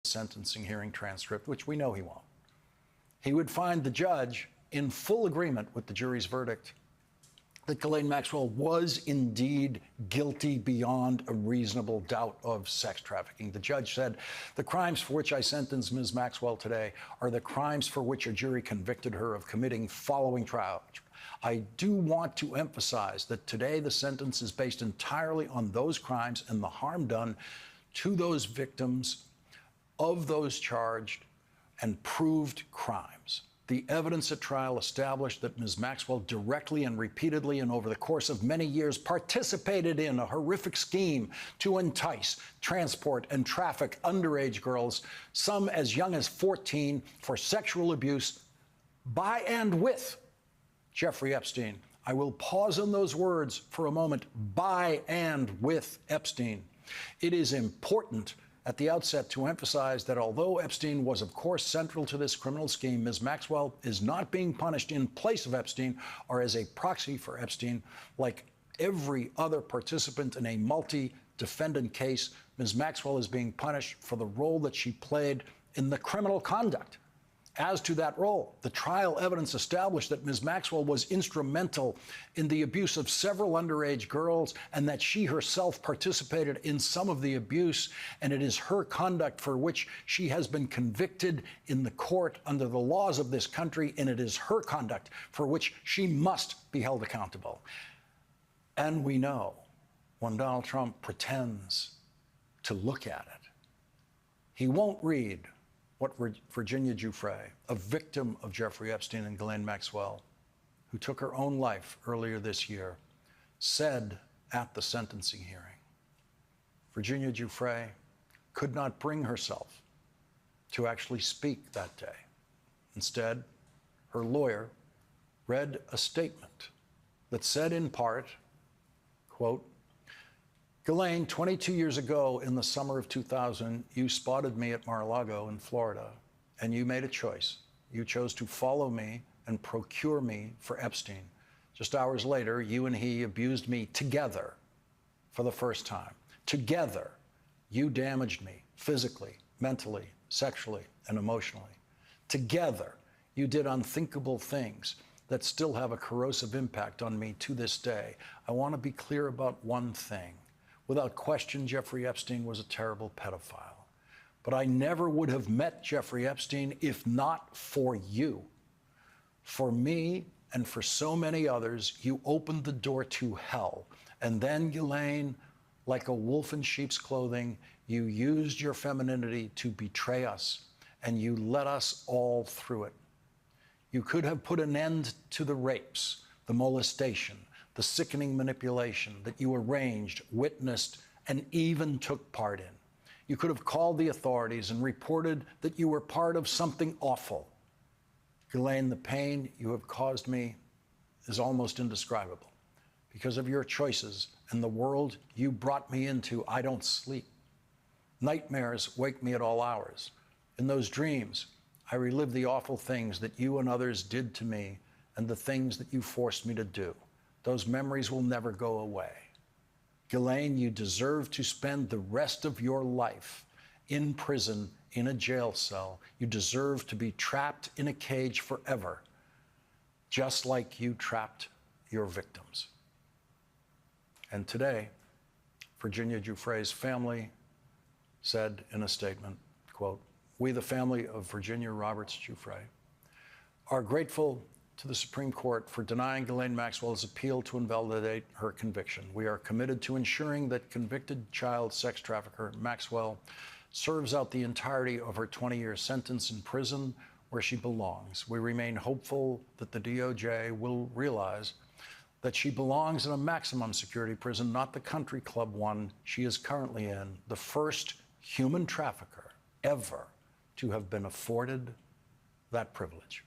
sentencing hearing transcript, which we know he won't, he would find the judge in full agreement with the jury's verdict that Ghislaine Maxwell was indeed guilty beyond a reasonable doubt of sex trafficking. The judge said, the crimes for which I sentenced Ms. Maxwell today are the crimes for which a jury convicted her of committing following trial. I do want to emphasize that today the sentence is based entirely on those crimes and the harm done to those victims of those charged and proved crimes. The evidence at trial established that Ms. Maxwell directly and repeatedly and over the course of many years participated in a horrific scheme to entice, transport, and traffic underage girls, some as young as 14, for sexual abuse by and with Jeffrey Epstein. I will pause on those words for a moment, by and with Epstein. It is important at the outset to emphasize that although Epstein was, of course, central to this criminal scheme, Ms. Maxwell is not being punished in place of Epstein or as a proxy for Epstein. Like every other participant in a multi-defendant case, Ms. Maxwell is being punished for the role that she played in the criminal conduct. As to that role, the trial evidence established that Ms. Maxwell was instrumental in the abuse of several underage girls and that she herself participated in some of the abuse, and it is her conduct for which she has been convicted in the court under the laws of this country, and it is her conduct for which she must be held accountable. And we know when Donald Trump pretends to look at it, he won't read what Virginia Giuffre, a victim of Jeffrey Epstein and Ghislaine Maxwell, who took her own life earlier this year, said at the sentencing hearing. Virginia Giuffre could not bring herself to actually speak that day. Instead, her lawyer read a statement that said in part, quote, Ghislaine, 22 years ago in the summer of 2000, you spotted me at Mar-a-Lago in Florida, and you made a choice. You chose to follow me and procure me for Epstein. Just hours later, you and he abused me together for the first time. Together, you damaged me physically, mentally, sexually, and emotionally. Together, you did unthinkable things that still have a corrosive impact on me to this day. I want to be clear about one thing. Without question, Jeffrey Epstein was a terrible pedophile. But I never would have met Jeffrey Epstein if not for you. For me and for so many others, you opened the door to hell. And then, Ghislaine, like a wolf in sheep's clothing, you used your femininity to betray us, and you led us all through it. You could have put an end to the rapes, the molestation, the sickening manipulation that you arranged, witnessed, and even took part in. You could have called the authorities and reported that you were part of something awful. Ghislaine, the pain you have caused me is almost indescribable. Because of your choices and the world you brought me into, I don't sleep. Nightmares wake me at all hours. In those dreams, I relive the awful things that you and others did to me and the things that you forced me to do. Those memories will never go away. Ghislaine, you deserve to spend the rest of your life in prison, in a jail cell. You deserve to be trapped in a cage forever, just like you trapped your victims. And today, Virginia Giuffre's family said in a statement, quote, we, the family of Virginia Roberts Giuffre, are grateful to the Supreme Court for denying Ghislaine Maxwell's appeal to invalidate her conviction. We are committed to ensuring that convicted child sex trafficker Maxwell serves out the entirety of her 20-year sentence in prison where she belongs. We remain hopeful that the DOJ will realize that she belongs in a maximum security prison, not the country club one she is currently in, the first human trafficker ever to have been afforded that privilege.